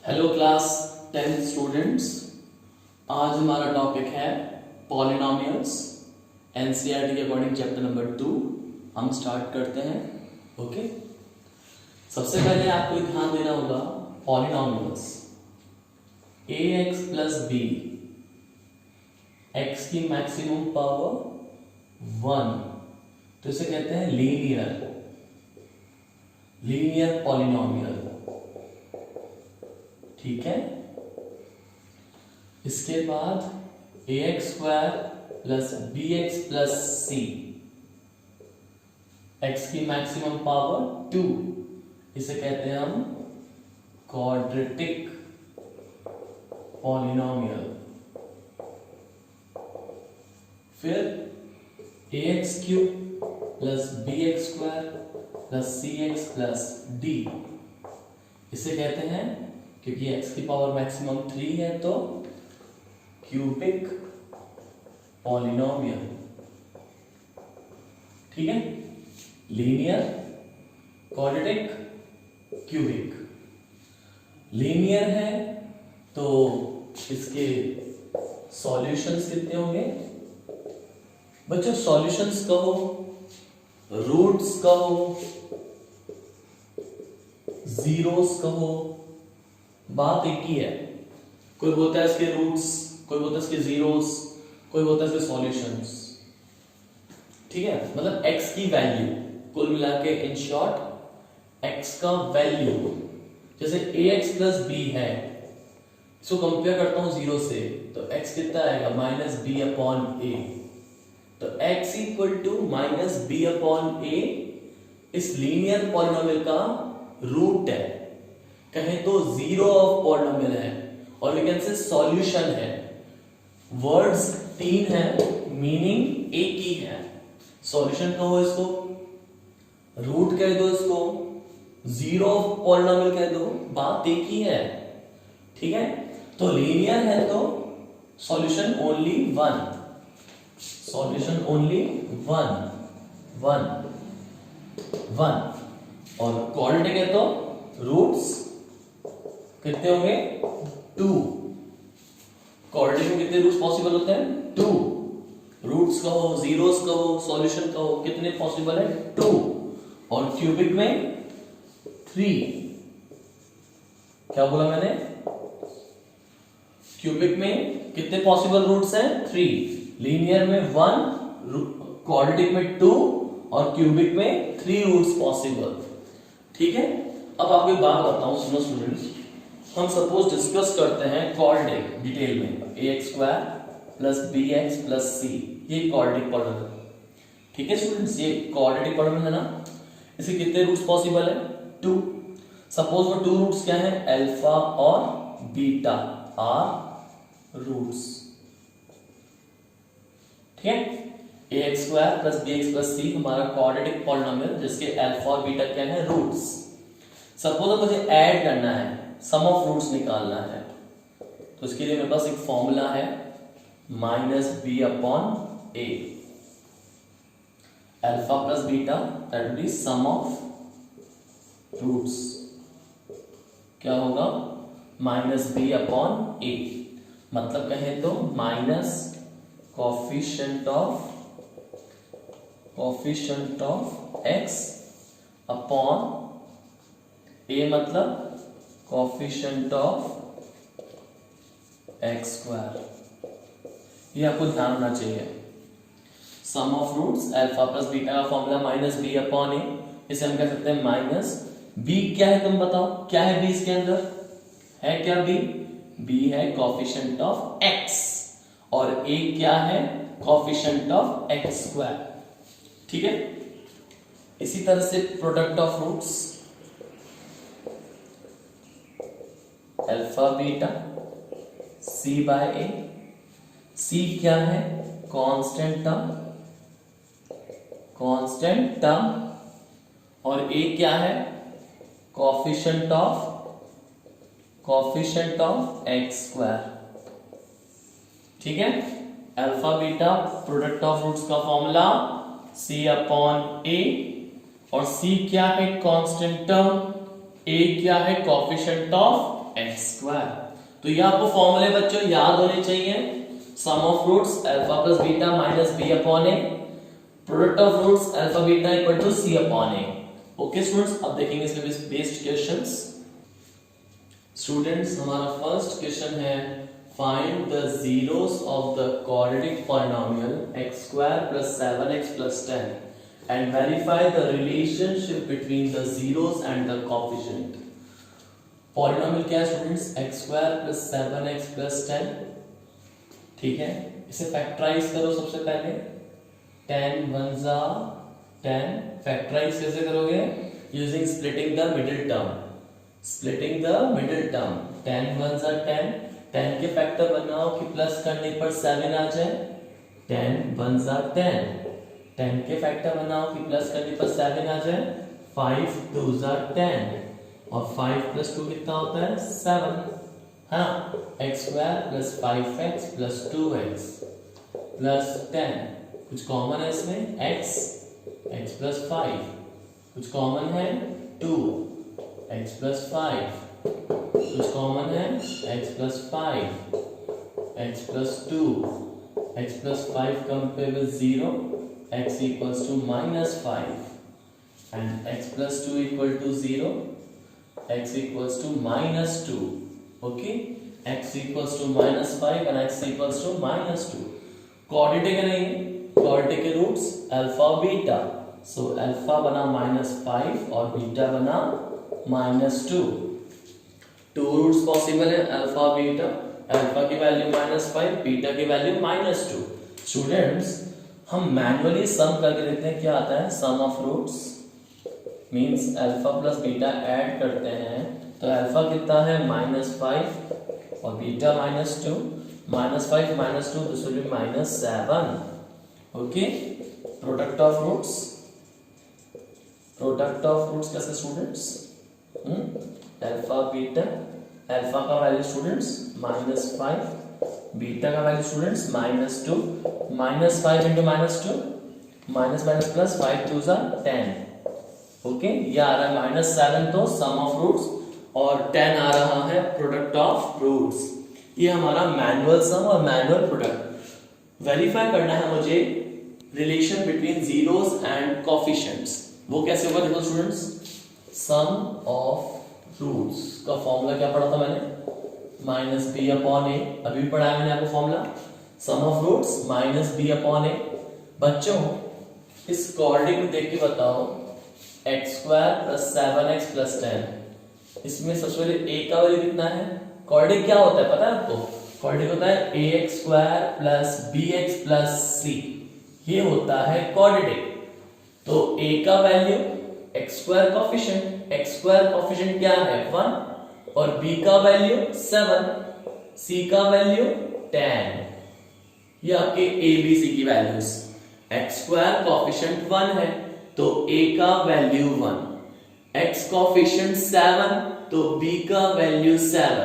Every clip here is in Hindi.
Hello class 10 students. आज हमारा टॉपिक है पॉलिनोमियल्स। एनसीईआरटी के अकॉर्डिंग चैप्टर नंबर 2 हम स्टार्ट करते हैं। ओके, सबसे पहले आपको ध्यान देना होगा पॉलिनोमियल्स ए एक्स प्लस बी, एक्स की मैक्सिमम पावर 1, तो इसे कहते हैं लीनियर पॉलिनोमियल। ठीक है, इसके बाद a x square plus b x plus c, x की मैक्सिमम पावर 2, इसे कहते हैं हम क्वाड्रेटिक पॉलिनोमियल। फिर a x cube plus b x square plus c x plus d, इसे कहते हैं, क्योंकि x की पावर मैक्सिमम 3 है तो क्यूबिक पॉलिनोमियल। ठीक है, लीनियर, क्वाड्रेटिक, क्यूबिक। लीनियर है तो इसके सॉल्यूशंस कितने होंगे बच्चों? सॉल्यूशंस कहो, रूट्स कहो, जीरोस कहो, बात एक ही है। कोई बोलता है इसके रूट्स, कोई बोलता है इसके जीरोस, कोई बोलता है इसके सॉल्यूशंस। ठीक है, मतलब x की वैल्यू कुल मिला के, इन शॉर्ट x का वैल्यू, जैसे ax प्लस b है, इसको कंपेयर करता हूं 0 से, तो x कितना आएगा? Minus b upon a. तो x equal to minus b upon a इस लीनियर पॉलिनोमियल का रूट है, कहें तो जीरो ऑफ पॉलिनोमियल है, और वी कैन से सॉल्यूशन है। वर्ड्स 3 है, मीनिंग एक ही है। सॉल्यूशन कहो इसको, रूट कह दो इसको, जीरो ऑफ पॉलिनोमियल कह दो, बात एक ही है। ठीक है, तो लीनियर है तो सॉल्यूशन ओनली 1, सॉल्यूशन ओनली 1 और क्वाड्रेटिक है तो रूट्स कितने होंगे? 2। क्वाड्रेटिक में कितने रूट्स पॉसिबल होते हैं? 2। रूट्स कहो, जीरोस कहो, सॉल्यूशन कहो, कितने पॉसिबल है? 2। और क्यूबिक में 3। क्या बोला मैंने? क्यूबिक में कितने पॉसिबल रूट्स हैं? 3। लीनियर में 1, क्वाड्रेटिक में 2 और क्यूबिक में 3 रूट्स पॉसिबल। ठीक है, अब आपको एक बात बताऊं, सुनो स्टूडेंट्स। हम सपोज डिस्कस करते हैं क्वाड्रेटिक डिटेल में, a x square plus b x plus c, ये क्वाड्रेटिक पॉलिनोमियल। ठीक है स्टूडेंट्स, ये क्वाड्रेटिक पॉलिनोमियल है ना। इसके कितने रूट्स पॉसिबल है? 2। सपोज वो 2 रूट्स क्या है? अल्फा और बीटा आर रूट्स। ठीक है, a x square plus b x plus c हमारा क्वाड्रेटिक पॉलिनोमियल, जिसके अल्फा और बीटा क्या है? रूट्स। सपोज मुझे ऐड करना है, सम ऑफ रूट्स निकालना है, तो इसके लिए मेरे पास एक फॉर्मूला है, minus b upon a, alpha plus beta that will be sum of roots. क्या होगा? माइनस बी अपॉन ए, मतलब कहें तो minus coefficient of x upon a, मतलब कोफिशिएंट ऑफ एक्स स्क्वायर। ये आपको ध्यान रखना चाहिए। Sum of roots, alpha plus beta का formula minus b upon a, इसे हम कह सकते हैं माइनस बी। क्या है तुम बताओ, क्या है बी इसके अंदर? है क्या बी? बी है कोफिशिएंट ऑफ एक्स, और ए क्या है? Coefficient of X square. ठीक है, इसी तरह से product of roots, alpha beta C by A, C क्या है? कांस्टेंट टर्म, और ए क्या है? Coefficient of X square. ठीक है, alpha beta product of roots का फॉर्मूला सी अपॉन ए, और सी क्या है? कांस्टेंट टर्म, ए क्या है? Coefficient of X square. तो ये आपको फॉर्मूले बच्चों याद होने चाहिए। Sum of roots alpha plus beta minus b upon a, product of roots alpha beta equal to c upon a. Okay students, अब देखेंगे इसमें बेस्ड क्वेश्चंस। स्टूडेंट्स हमारा फर्स्ट क्वेश्चन है find the zeros of the quadratic polynomial x square plus 7x plus 10 and verify the relationship between the zeros and the coefficient। Polynomial क्या है students? x square plus 7x plus 10। ठीक है, इसे फैक्टराइज करो सबसे पहले। 10 1 जा 10। फैक्टराइज कैसे करोगे? Using splitting the middle term. Splitting the middle term. 10 1 जा 10। 10 के फैक्टर बनाओ कि प्लस करने पर 7 आ जाए। 10 1 जा 10। 10 के फैक्टर बनाओ कि प्लस करने पर 7 आ जाए। 5 2 जा 10 और 5 प्लस 2 कितना होता है? 7। हाँ, x square plus 5x plus 2x plus 10। कुछ कॉमन है इसमें? x plus 5। कुछ कॉमन है? 2 x प्लस 5। कुछ कॉमन है? x plus 5 x plus 2 x plus 5 compare with 0 x equals to minus 5 and x plus 2 equal to 0 x equals to minus 2। okay, x equals to minus 5 and x equals to minus 2। Quadratic नहीं, क्वाड्रेटिक के रूट्स अल्फा और बीटा, सो अल्फा बना -5 और बीटा बना -2। टू रूट्स पॉसिबल है अल्फा और बीटा। अल्फा की वैल्यू -5, बीटा की वैल्यू -2। स्टूडेंट्स हम मैन्युअली सम करके देखते हैं क्या आता है। Sum of roots means alpha plus beta add करते हैं तो अल्फा कितना है? -5 और beta -2। -5 -2 this will be -7। Okay, product of roots. Product of roots कैसे स्टूडेंट्स? अल्फा बीटा, अल्फा का वैल्यू स्टूडेंट्स -5, बीटा का value students -2। -5 into -2 minus minus plus 5 2 जा 10। ओके, ये आ रहा है -7 तो सम ऑफ रूट्स और 10 आ रहा है प्रोडक्ट ऑफ रूट्स। ये हमारा मैनुअल सम और मैनुअल प्रोडक्ट। वेरीफाई करना है मुझे relation between zeros and coefficients. वो कैसे होगा? देखो स्टूडेंट्स, सम ऑफ रूट्स का फॉर्मूला क्या पढ़ा था मैंने? -b upon a। अभी भी पढ़ा है मैंने आपको formula. Sum of roots -b upon a। बच्चों इस क्वाड्रेटिक में देख के बताओ, x square plus 7x plus 10। इसमें सबसे पहले a का वैल्यू कितना है? क्वाड्रेटिक क्या होता है पता है आपको? क्वाड्रेटिक होता है ax square plus bx plus c। ये होता है क्वाड्रेटिक। तो a का value x square coefficient, x square coefficient क्या है? 1 और b का वैल्यू 7, c का वैल्यू 10। ये आपके a b c की वैल्यूज। x स्क्वायर कोफिशिएंट 1 है तो a का वैल्यू 1, x कोफिशिएंट 7 तो b का value 7,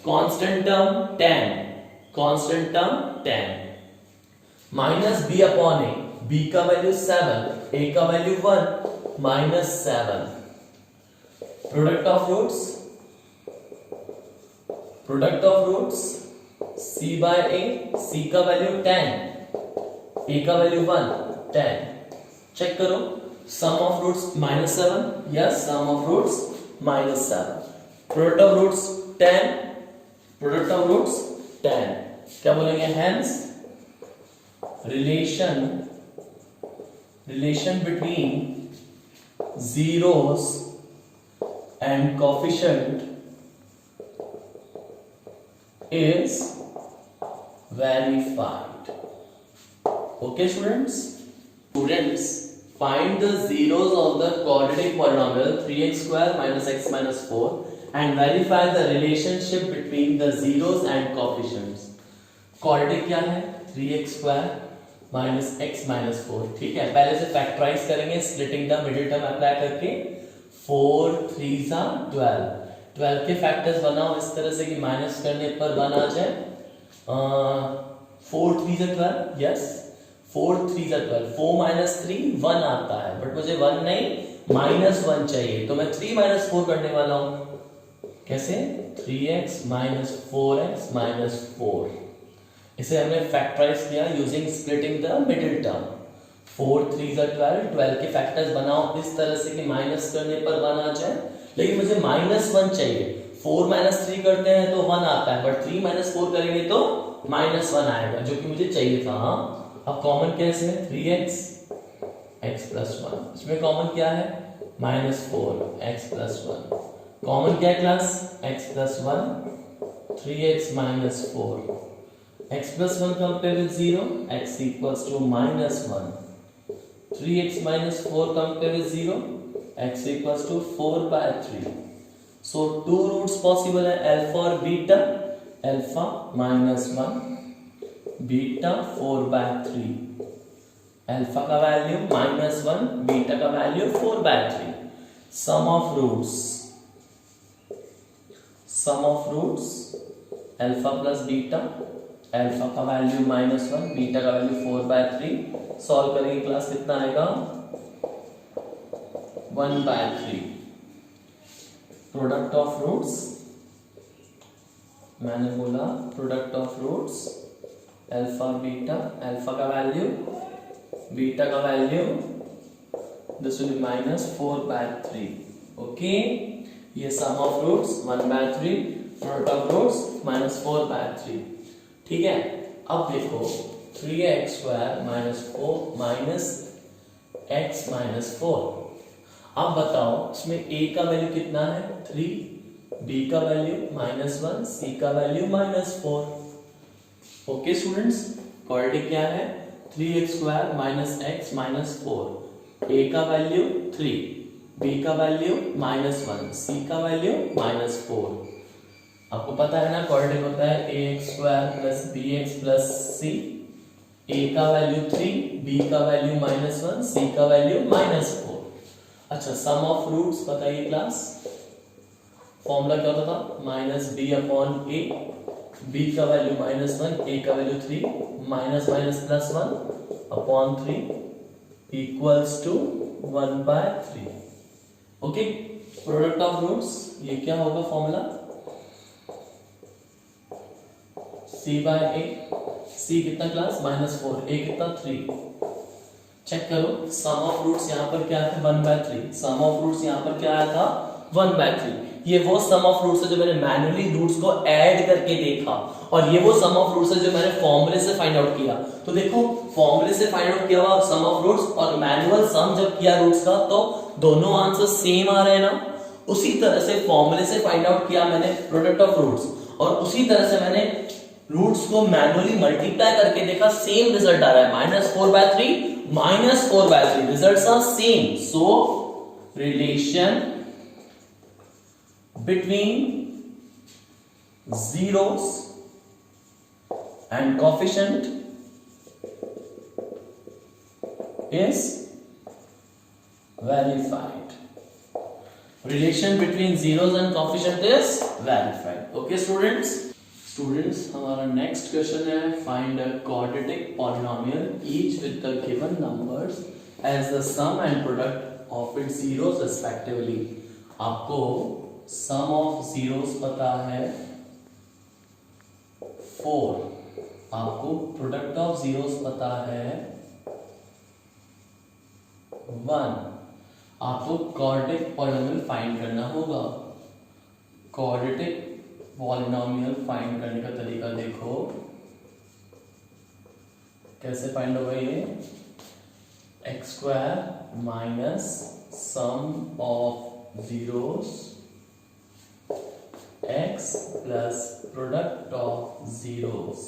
constant term 10, constant term 10। Minus b upon a, b का वैल्यू 7, a का value 1, -7। Product of roots, product of roots c by a, c का वैल्यू 10, a का वैल्यू 1, 10। चेक करो, sum of roots -7, yes sum of roots -7। Product of roots 10, product of roots 10। क्या बोलेंगे? Hence relation between zeros and coefficient is verified। okay students, find the zeros of the quadratic polynomial 3x square minus x minus 4 and verify the relationship between the zeros and coefficients। quadratic क्या है? 3x square minus x minus 4। ठीक है, पहले से फैक्टराइज करेंगे splitting the middle term apply करके। 4 3 जा 12, 12 के फैक्टर्स बनाओ इस तरह से कि माइनस करने पर 1 आ जाए। 4 3 जा 12, यस 4 3 जा 12। 4 माइनस 3 1 आता है, बट मुझे 1 नहीं -1 चाहिए तो मैं 3 - 4 करने वाला हूं। कैसे? 3x माइनस 4x माइनस 4, इसे हमने फैक्टराइज किया using splitting the middle term. 4 3 12, 12 के फैक्टर्स बनाओ इस तरह से कि माइनस करने पर 1 आ जाए, लेकिन मुझे -1 चाहिए। 4 - 3 करते हैं तो 1 आता है, बट 3 - 4 करेंगे तो -1 आएगा, जो कि मुझे चाहिए था। हाँ, अब कॉमन क्या है इसमें? 3x x + 1, इसमें कॉमन क्या है? -4 x + 1, कॉमन क्या है class? x + 1, 3x - 4, x + 1 compare with 0, x = -1, 3x - 4 compare with 0, x = 4/3. So two roots possible है, alpha और beta, alpha -1, beta 4/3, alpha का वैल्यू -1, beta का वैल्यू 4/3. Sum of roots alpha plus beta, alpha का वैल्यू -1, beta का वैल्यू 4/3, सॉल्व करेंगे क्लास कितना आएगा? 1/3. प्रोडक्ट ऑफ रूट्स, मैंने बोला product of roots alpha beta, alpha का वैल्यू बीटा का value, this will be -4/3. Okay, ये sum of roots 1/3, product of roots -4/3. ठीक है, अब देखो 3x² - 4 - x - 4. अब बताओ इसमें a का वैल्यू कितना है? 3, b का वैल्यू -1, c का वैल्यू -4. ओके स्टूडेंट्स, क्वाड्रेटिक क्या है? 3x² - x - 4, a का वैल्यू 3, b का वैल्यू -1, c का वैल्यू -4. आपको पता है ना क्वाड्रेटिक होता है ax² + bx + c. a का वैल्यू 3, b का वैल्यू -1, c का वैल्यू -4. अच्छा, सम ऑफ रूट्स बताइए क्लास, फॉर्मूला क्या होता था? -b/a, b का वैल्यू -1, a का value 3, -1 + 1/3 1/3. Okay, product of roots ये क्या होगा फॉर्मूला? c/a, c कितना क्लास? -4, a कितना? 3. चेक करो, सम ऑफ रूट्स यहाँ पर क्या है? 1/3. सम ऑफ रूट्स यहाँ पर क्या आया था? 1/3. ये वो सम ऑफ रूट्स है जो मैंने मैन्युअली रूट्स को ऐड करके देखा, और ये वो सम ऑफ रूट्स है जो मैंने फॉर्मूले से फाइंड आउट किया. तो देखो, फॉर्मूले से फाइंड आउट किया हुआ सम ऑफ रूट्स और मैनुअल सम जब किया रूट्स का, तो दोनों आंसर सेम आ रहे हैं ना. उसी तरह से फॉर्मूले से फाइंड आउट किया मैंने प्रोडक्ट ऑफ रूट्स, और उसी तरह से मैंने रूट्स को मैन्युअली मल्टीप्लाई करके देखा, सेम रिजल्ट आ रहा है, -4/3 -4/3. Results are same. So relation between zeros and coefficient is verified. Relation between zeros and coefficient is verified. Okay students? Students, हमारा नेक्स्ट क्वेश्चन है, find a quadratic polynomial each with the given numbers as the sum and product of its zeros respectively. आपको सम ऑफ जीरोस पता है 4, आपको प्रोडक्ट ऑफ जीरोस पता है 1. आपको क्वाड्रेटिक पॉलिनोमियल फाइंड करना होगा. क्वाड्रेटिक पॉलिनोमियल फाइंड करने का तरीका देखो, कैसे फाइंड होगा ये? x² - sum of zeros x + product of zeros.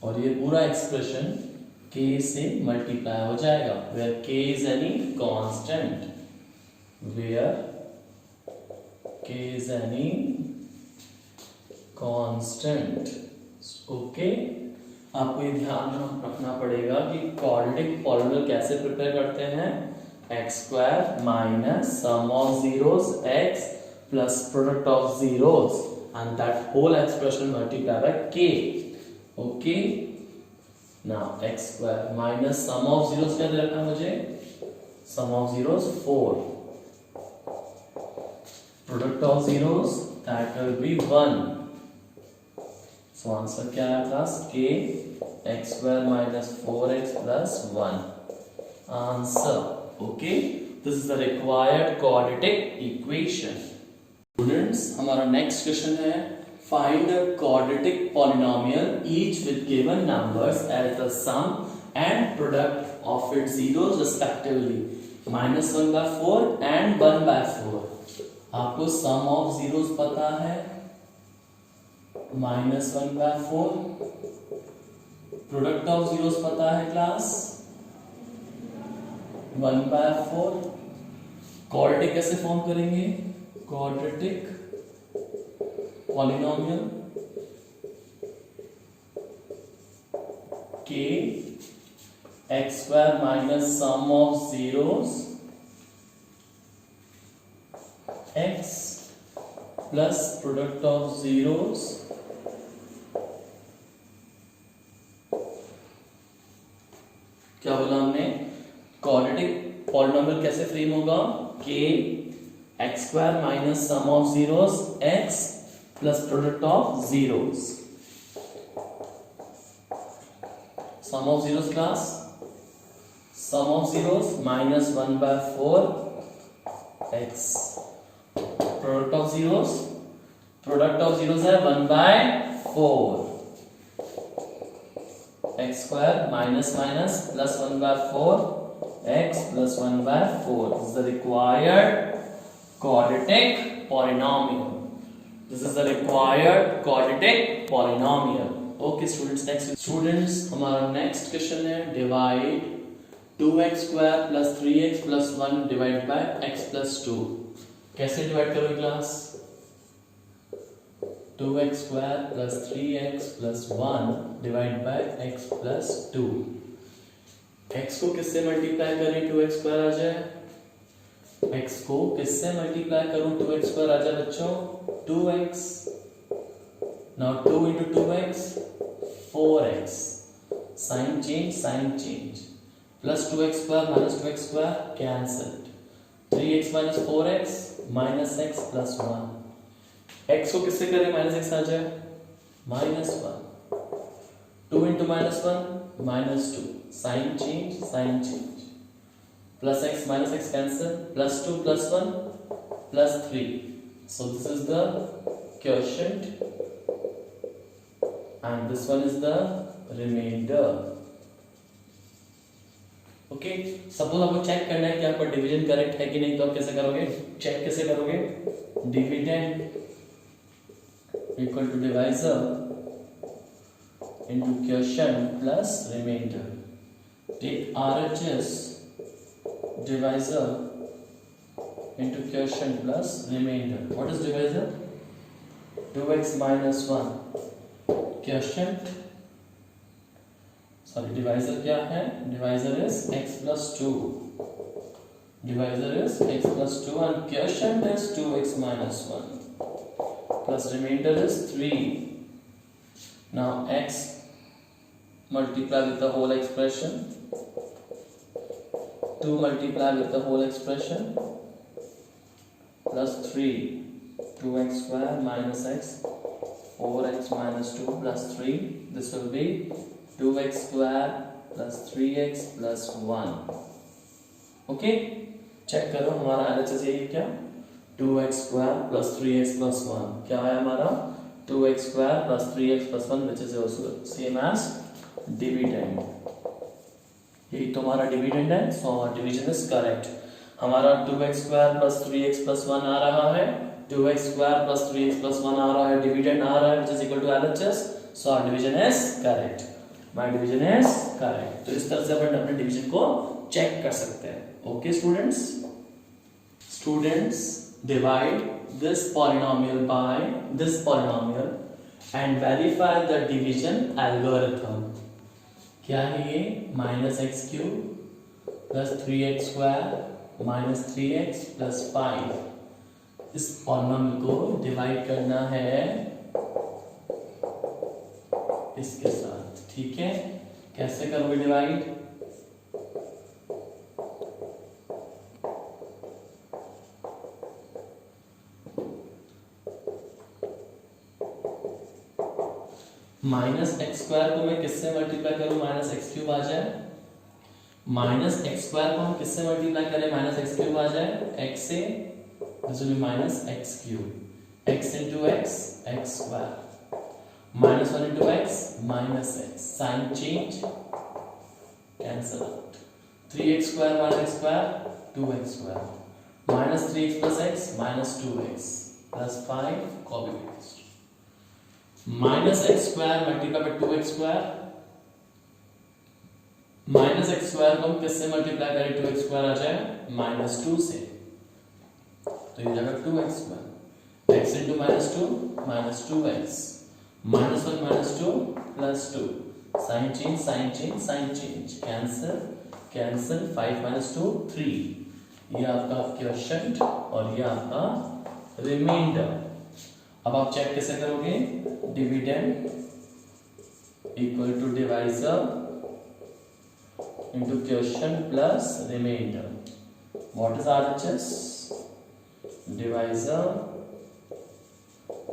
और ये पूरा एक्सप्रेशन k से मल्टीप्लाई हो जाएगा, where k is any constant, where k is any constant. Okay, आपको ये ध्यान रखना पड़ेगा कि क्वाड्रेटिक पॉलिनोमियल कैसे प्रिपेयर करते हैं? x² - sum of zeros x + product of zeros and that whole expression multiplied by k. Okay, now x² - sum of zeros क्या दे रखा है मुझे? sum of zeros 4, product of zeros that will be 1. So answer क्या है class? k x square minus 4x plus 1. Answer. Okay, this is the required quadratic equation. Students, हमारा next question है find a quadratic polynomial each with given numbers as the sum and product of its zeros respectively -1/4 and 1/4. आपको sum of zeros पता है -1/4, product of zeros पता है क्लास 1/4. क्वाड्रेटिक कैसे फॉर्म करेंगे? Quadratic polynomial k x square minus sum of zeros x plus product of zeros क्या बोला हमने? क्वाड्रेटिक पॉलिनोमियल कैसे फ्रेम होगा? k x square minus sum of zeros x plus product of zeros. Sum of zeros class, sum of zeros -1/4 x, product of zeros है 1/4 x square minus plus 1/4 x plus 1/4. This is the required quadratic polynomial. This is the required quadratic polynomial. Okay students, next students हमारा next question है divide 2x square plus 3x plus 1 divided by x plus 2. कैसे डिवाइड करोगे class? 2x square plus 3x plus 1 divided by x plus 2. x को किससे मल्टीप्लाई करें 2x square आ जाए? x को किससे मल्टीप्लाई करूं 2x square आ जाए बच्चों? 2x. Now 2 into 2x 4x. Sign change. Plus 2x square minus 2x square cancelled. 3x minus 4x minus x plus 1. x को किससे करें माइनस x आ जाए? -1. 2 into -1 -2. Sign change. Plus x minus x cancel. Plus 2 plus 1 plus 3. So this is the quotient and this one is the remainder. Okay, suppose आपको चेक करना है कि आपका डिवीजन करेक्ट है कि नहीं, तो आप कैसे करोगे? चेक कैसे करोगे? Dividend equal to divisor into quotient plus remainder. Take RHS divisor into quotient plus remainder. What is divisor? 2x minus 1. Quotient, sorry, divisor क्या है? Divisor is x plus 2. Divisor is x plus 2 and quotient is 2x minus 1. Plus remainder is 3. Now x multiply with the whole expression. 2 multiply with the whole expression plus 3 2x square minus x 4x minus 2 plus 3. This will be 2x square plus 3x plus 1. Okay, check करो हमारा LHS यही क्या? 2x square plus 3x plus 1. क्या है हमारा? 2x square plus 3x plus 1 which is also same as dividend. यही तुम्हारा डिविडेंड है, सो डिवीजन इज करेक्ट. हमारा 2x square plus 3x plus 1 आ रहा है, 2x square plus 3x plus 1 आ रहा है, डिविडेंड आ रहा है which is equal to LHS, so our division is correct. My division is correct. तो इस तरह से अपन अपने डिवीजन को चेक कर सकते हैं. Okay students divide this polynomial by this polynomial and verify the division algorithm. क्या है ये? -x³ plus 3x square minus 3x plus 5. इस पॉलिनोमियल को डिवाइड करना है इसके साथ. ठीक है, कैसे करोगे डिवाइड? माइनस एक्स स्क्वायर को मैं किससे मल्टीप्लाई करूं, माइनस एक्स क्यूब आ जाए। माइनस एक्स स्क्वायर को हम किससे मल्टीप्लाई करें, माइनस एक्स क्यूब आ जाए, एक्स से, this will be minus x cube, x into x, x square, minus one into x, minus x, sign change, cancel out, 3x square minus x square, 2x square, minus 3x plus x, minus 2x plus 5, copy paste, minus x square multiply by 2x square, minus x square को हम किससे मल्टीप्लाई करें, 2x स्क्वायर आ जाए, माइनस 2 से, तो ये जाएगा 2x square, x into minus 2, minus 2x, minus 1 minus 2 plus 2, sign change sign change sign change, cancel cancel, 5 minus 2 3, ये आपका क्वोशिएंट और ये आपका रिमाइंडर। अब आप चेक कैसे करोगे, dividend equal to divisor into quotient plus remainder. What is RHS? Divisor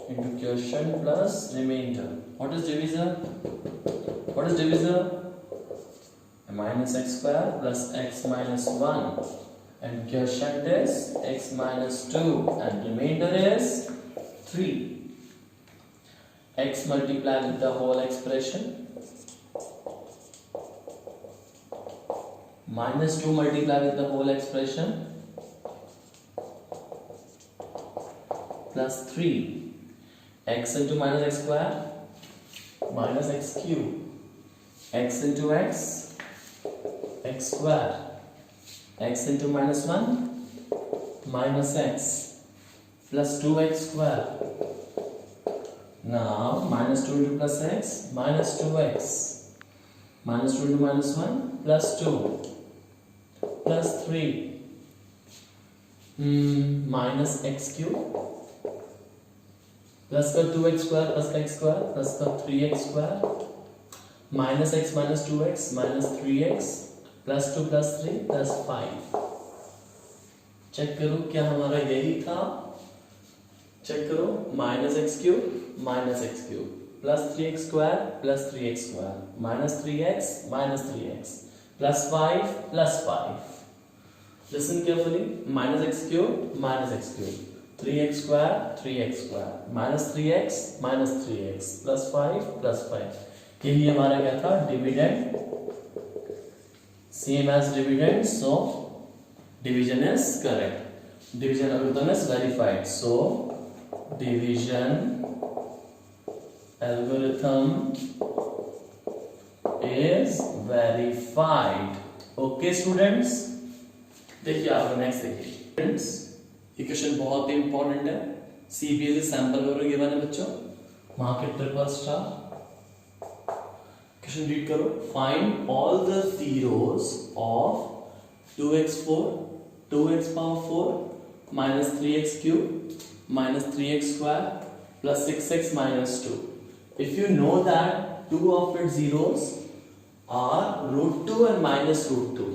into quotient plus remainder. What is divisor? What is divisor? Minus x square plus x minus 1, and quotient is x minus 2 and remainder is 3. X multiplied with the whole expression, minus 2 multiply with the whole expression, plus 3, x into minus x square, minus x cube, x into x, x square, x into minus 1, minus x, plus 2x square. Now minus 2 into plus x, minus 2x, minus 2 into minus 1, plus 2, plus 3, minus x cube, plus का 2x square plus का x square plus का 3x square, minus x minus 2x minus 3x plus 2 plus 3 plus 5। Check करो क्या हमारा यही था, चेक करो, minus x cube plus 3x square plus 3x square minus 3x plus 5 plus 5। Listen carefully, minus x cube 3x square minus 3x plus 5 plus 5, यही हमारा क्या था, dividend, same as dividend, so division is correct, division algorithm is verified, so division algorithm is verified। Okay students, देखिए आप नेक्स्ट देखिए फ्रेंड्स, ये क्वेश्चन बहुत ही इंपॉर्टेंट है, सीबीएसई सैंपल पेपर गिवन है बच्चों, वहां के ट्रिपल स्टार। क्वेश्चन रीड करो, find all the zeros of 2x4 2x power 4 minus 3x cube minus 3x square plus 6x minus 2। If you know that two of its zeros are root 2 and minus root 2,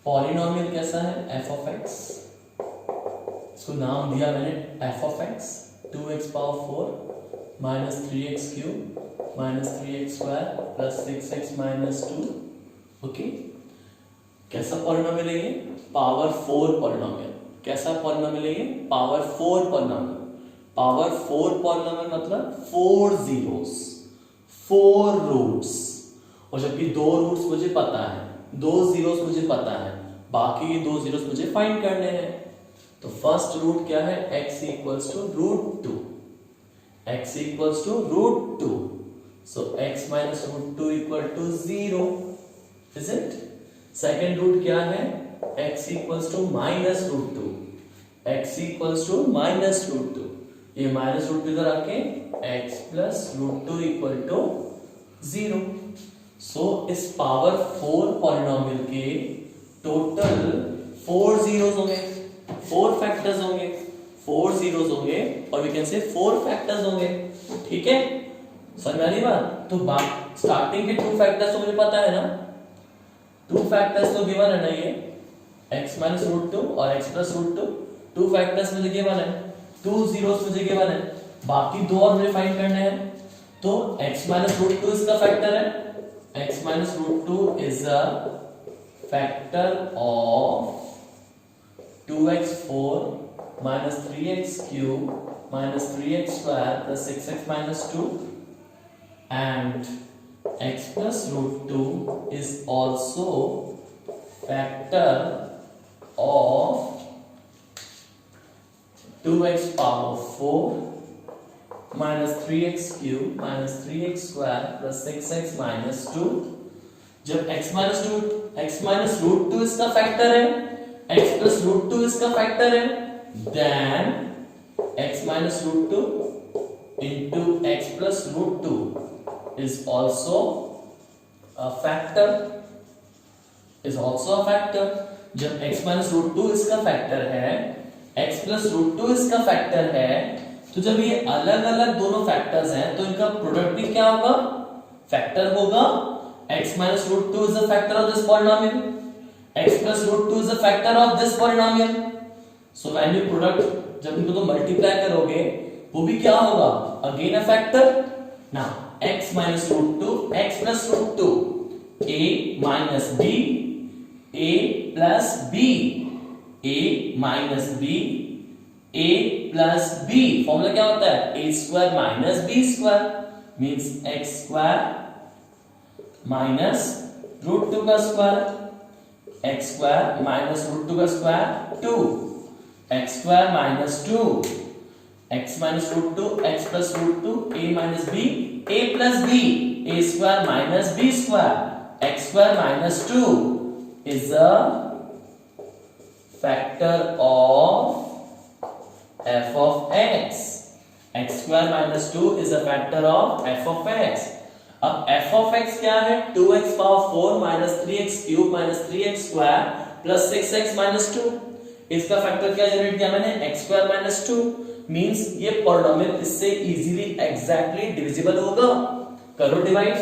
polynomial कैसा है, f of x, इसको नाम दिया मैंने f of x, 2x power 4 minus 3x cube minus 3x square plus 6x minus 2। Okay, कैसा पॉलिनोमियल है ये, पावर 4 पॉलिनोमियल। कैसा पॉलिनोमियल है ये, पावर 4 पॉलिनोमियल। पावर 4 पॉलिनोमियल मतलब 4 जीरोस, 4 रूट्स, और जबकि 2 रूट्स मुझे पता है, 2 जीरोस मुझे पता है, बाकी ये 2 जीरोस मुझे फाइंड करने हैं। तो फर्स्ट रूट क्या है, x equals to root 2, x equals to root 2, so x minus root 2 equal to 0, is it. Second root क्या है, x equals to minus root 2, x equals to minus root 2, ये माइनस रूट 2 इधर आके x plus root 2 equal to 0। So इस पावर 4 पॉलिनोमियल के टोटल 4 जीरोस होंगे, 4 फैक्टर्स होंगे, 4 जीरोस होंगे, और वी कैन से 4 फैक्टर्स होंगे। ठीक है, समझ में आ रही बात। तो स्टार्टिंग के 2 फैक्टर्स तो मुझे पता है ना, 2 फैक्टर्स तो गिवन है ना, ये x माइनस रूट 2 और x प्लस रूट 2, 2 फैक्टर्स मुझे गिवन है, 2 जीरोस मुझे गिवन है, बाकी 2 और मुझे फाइंड करने हैं। तो x माइनस रूट टू इसका फैक्टर है, x minus root two is a factor of 2x4 minus 3x cube minus 3x square plus 6x minus 2, and x plus root 2 is also factor of 2x power 4 minus 3x cube minus 3x square plus 6x minus 2। जब x minus root 2 इसका फैक्टर है, x plus root 2 इसका फैक्टर है, then x minus root 2 into x plus root 2 is also a factor, जब x minus root 2 इसका फैक्टर है, x plus root 2 इसका फैक्टर है, तो जब ये अलग अलग दोनों फैक्टर्स हैं तो इनका प्रोडक्ट भी क्या होगा, फैक्टर होगा। x minus root 2 is a factor of this polynomial, x plus root 2 is a factor of this polynomial, so when you product, जब इनको तो मल्टीप्लाई करोगे वो भी क्या होगा, again a factor. Now x minus root 2 x plus root 2 a minus b a plus b a minus b a plus b, formula क्या होता है, a square minus b square means x square minus root 2 का square, x square minus root 2 का square 2, x square minus 2, x minus root 2 x plus root 2 a minus b a plus b a square minus b square, x square minus 2 is a factor of f of x, x square minus 2 is a factor of f of x। अब f of x क्या है, 2x power 4 minus 3x cube minus 3x square plus 6x minus 2, इसका फैक्टर क्या जनरेट किया मैंने, x स्क्वायर माइनस 2, मींस ये पॉलिनोमियल इससे इजीली एग्जैक्टली डिविजिबल होगा। करो divide,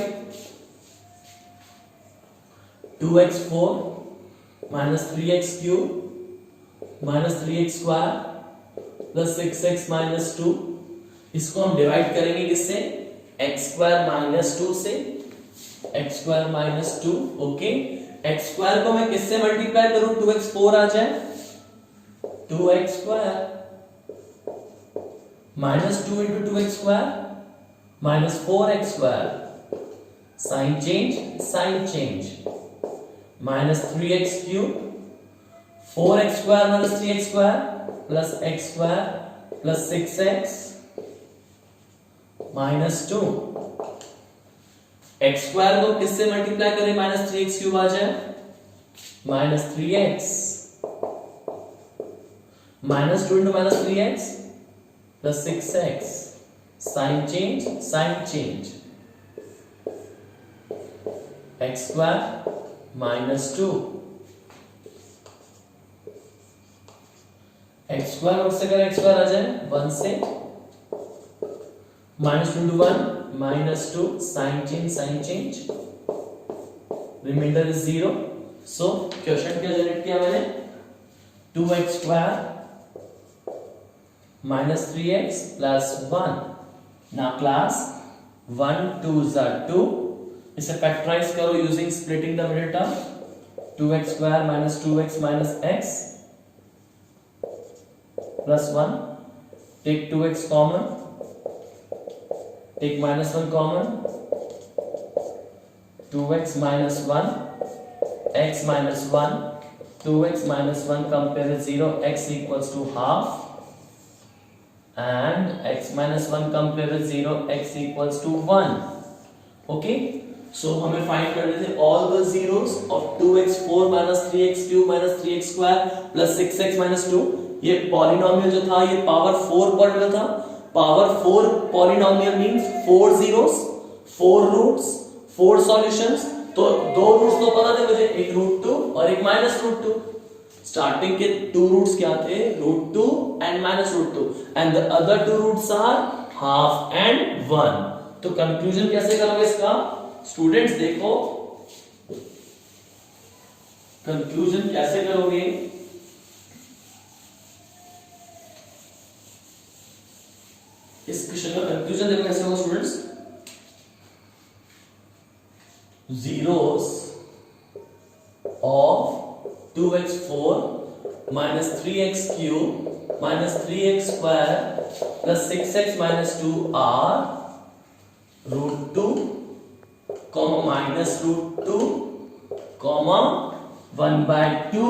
2x4 minus 3x cube minus 3x square plus 6x minus 2, इसको हम डिवाइड करेंगे किससे, x स्क्वायर माइनस 2 से, x square minus 2, okay. x square को मैं किससे मल्टीप्लाई करूं, 2x4 आ जाए, 2x square minus 2 into 2x square minus 4x square, sign change minus 3x cube 4x square minus 3x square plus x square plus 6x minus 2, x square को किससे मल्टीप्लाई करें, माइनस 3x क्यूब आ जाए, minus 3x minus 2 into minus 3x plus 6x, sign change x square minus 2, x square से अगर एक्स स्क्वायर आ जाए 1 से, minus 2 into 1 minus 2, sign change, remainder is 0। So question क्या जनरेट किया मैंने, 2x square minus 3x plus 1। ना क्लास 1 2 ज़ा 2, इसे फैक्टराइज करो using splitting the middle term, 2x square minus 2x minus x plus 1, take 2x common, take minus 1 common, 2x minus 1 x minus 1 2x minus 1 compare with 0 x equals to half and x minus 1 compare with 0 x equals to 1. Okay, so हमें फाइंड करने थे all the zeros of 2x4 minus 3x cube minus 3x square plus 6x minus 2. ये पॉलिनोमियल जो था ये पावर 4 पॉलिनोमियल था. Power 4 polynomial means 4 zeros 4 roots 4 solutions. तो दो रूट्स तो पता थे मुझे, एक √2 और एक -√2. स्टार्टिंग के 2 रूट्स क्या थे, √2 and -√2 and the other 2 roots are half and 1. तो कंक्लूजन कैसे करोगे इसका स्टूडेंट्स, देखो कंक्लूजन कैसे करोगे. इस क्वेश्चन का कंक्लूजन देखो कैसे होगा students. zeros of 2x4 minus 3x cube minus 3x square plus 6x minus 2 are root 2 comma minus root 2 comma 1 by 2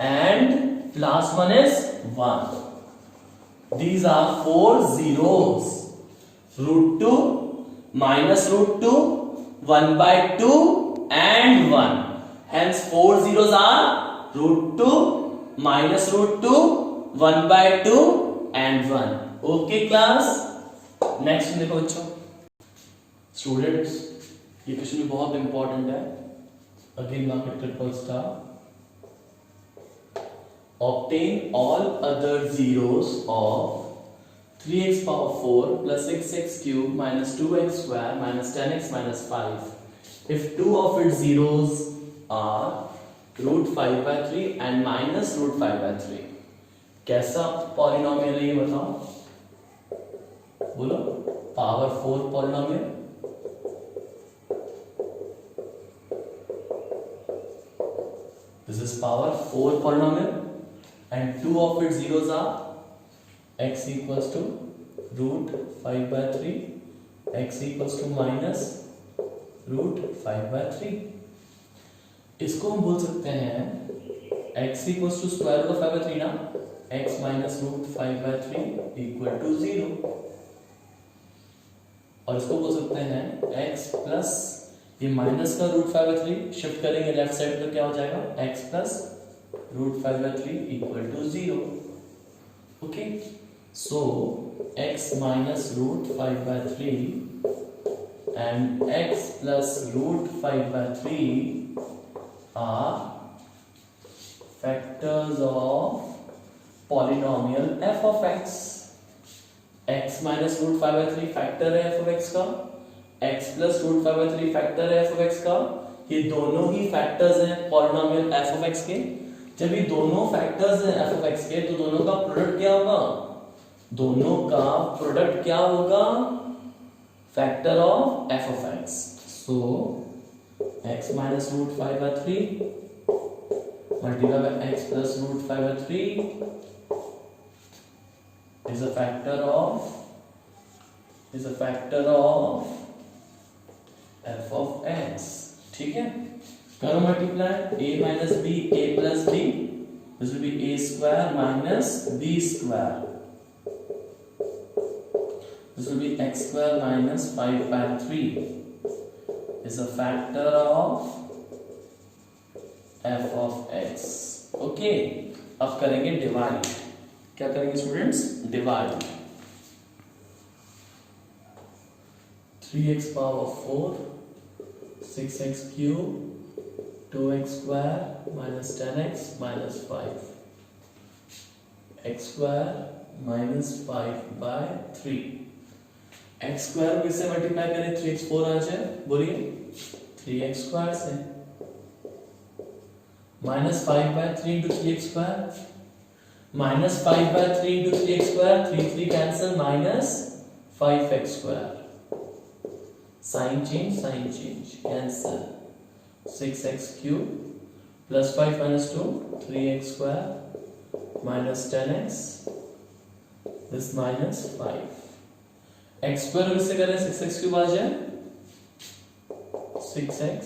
and last one is 1. These are 4 zeros. Root 2 minus root 2 1 by 2 and 1. Hence 4 zeros are root 2 minus root 2 1 by 2 and 1. Okay class. Next देखो बच्चों, स्टूडेंट्स ये क्वेश्चन भी बहुत इंपॉर्टेंट है. Again market triple star. Obtain all other zeros of 3x power 4 plus 6x cube minus 2x square minus 10x minus 5 if two of its zeros are root 5 by 3 and minus root 5 by 3. कैसा पॉलिनोमियल है ये बताओ, बोलो. Power 4 polynomial. This is power 4 polynomial and two of its zeros are x equals to root 5 by 3, x equals to minus root 5 by 3. इसको हम बोल सकते हैं x equals to square root of 5 by 3 ना, x minus root 5 by 3 equal to 0. और इसको बोल सकते हैं x plus ये माइनस का रूट 5 by 3 शिफ्ट करेंगे लेफ्ट साइड तो क्या हो जाएगा x plus root 5 by 3 equal to 0. Okay, so x minus root 5 by 3 and x plus root 5 by 3 are factors of polynomial f of x. x minus root 5 by 3 factor है f of x का, x plus root 5 by 3 factor है f of x का. ये दोनों ही फैक्टर्स हैं पॉलिनोमियल f of x के. जब ये दोनों फैक्टर्स हैं f of x के तो दोनों का प्रोडक्ट क्या होगा, दोनों का प्रोडक्ट क्या होगा, factor of f of x. So x minus root 5 by 3 multiplied by x plus root 5 by 3 is a factor of f of x. ठीक है, करो multiply a minus b, a plus b, this will be a square minus b square, this will be x square minus 5 by 3 is a factor of f of x. Okay, अब करेंगे डिवाइड. क्या करेंगे students, divide. 3x power 4 6x cube 2x square minus 10x minus 5 x square minus 5 by 3. x square को इससे मल्टीप्लाई करें 3x4 आ जाए, बोलिए 3x square से minus 5 by 3 into 3x square minus 5 by 3 into 3x square 3 cancel minus 5x square. Sign change cancel. 6x cube plus 5 minus 2 3x square minus 10x this minus 5. x square इससे करें 6x cube आ जाए 6x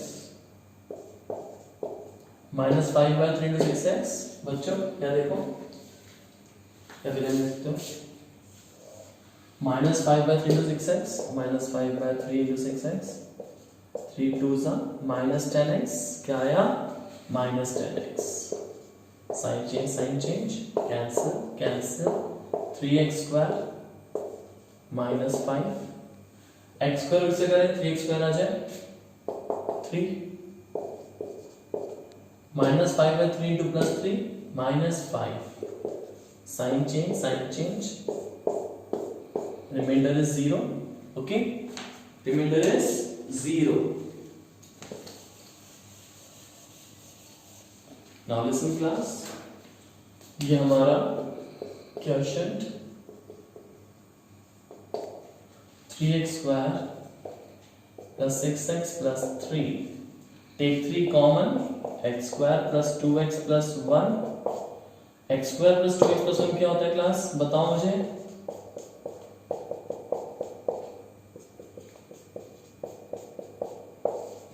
minus 5 by 3 into 6x. बच्चों क्या देखो, क्या ध्यान रखते हो, minus 5 by 3 into 6x minus 5 by 3 into 6x 3 2s are minus 10x. क्या आया, minus 10x. Sign change cancel 3x square minus 5 x square इससे करें 3x square आ जाए 3 minus 5 by 3 into plus 3 minus 5. Sign change remainder is 0. Okay, remainder is 0. Now listen class, ये हमारा quotient 3x square plus 6x plus 3. Take 3 common, x square plus 2x plus 1. x square plus 2x plus 1 क्या होता है क्लास, बताओ मुझे।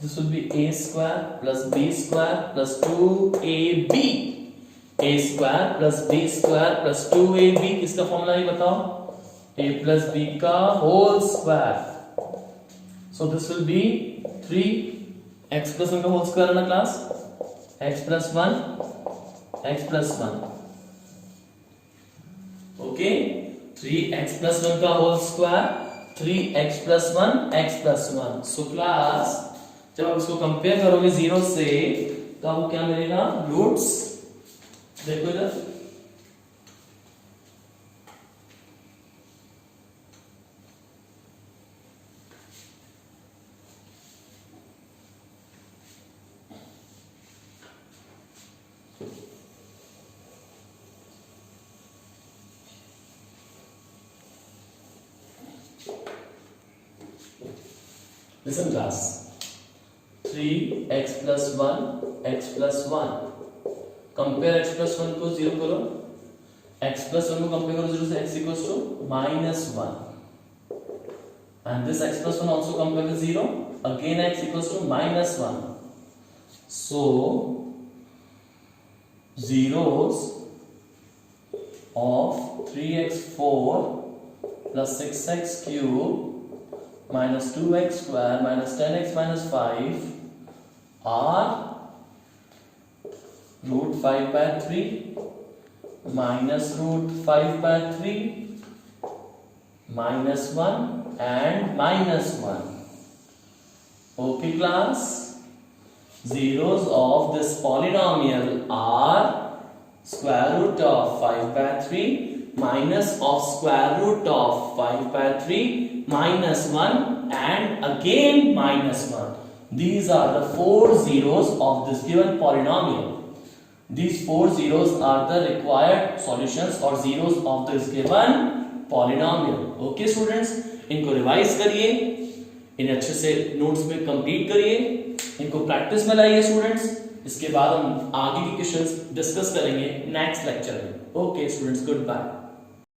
This will be a square plus b square plus 2ab. a square plus b square plus 2ab किसका फॉर्मूला है बताओ, a plus b का whole square. So this will be 3x plus 1 का whole square है ना class, x plus 1 x plus 1. Okay, 3x plus 1 का whole square, 3x plus 1 x plus 1. So class जब आप इसको कंपेयर करोगे 0 से तो आपको क्या मिलेगा, रूट्स देखो इधर, listen class, 3x plus 1 x plus 1. Compare x plus 1 को 0 करो, x plus 1 को कंपेयर करो 0 से, x equals to -1. And this x plus 1 also compare with 0, again x equals to -1. So zeros of 3x4 plus 6x cube minus 2x square minus 10x minus 5 are root 5 by 3 minus root 5 by 3 minus 1 and minus 1. Okay class, zeros of this polynomial are square root of 5 by 3 minus of square root of 5 by 3 minus 1 and again minus 1. These are the 4 zeros of this given polynomial. These 4 zeros are the required solutions or zeros of this given polynomial. Okay students, इनको रिवाइज करिए, इन्हें अच्छे से नोट्स में कंप्लीट करिए, इनको प्रैक्टिस में लाइए स्टूडेंट्स. इसके बाद हम आगे की क्वेश्चंस डिस्कस करेंगे नेक्स्ट लेक्चर में. Okay students, good bye.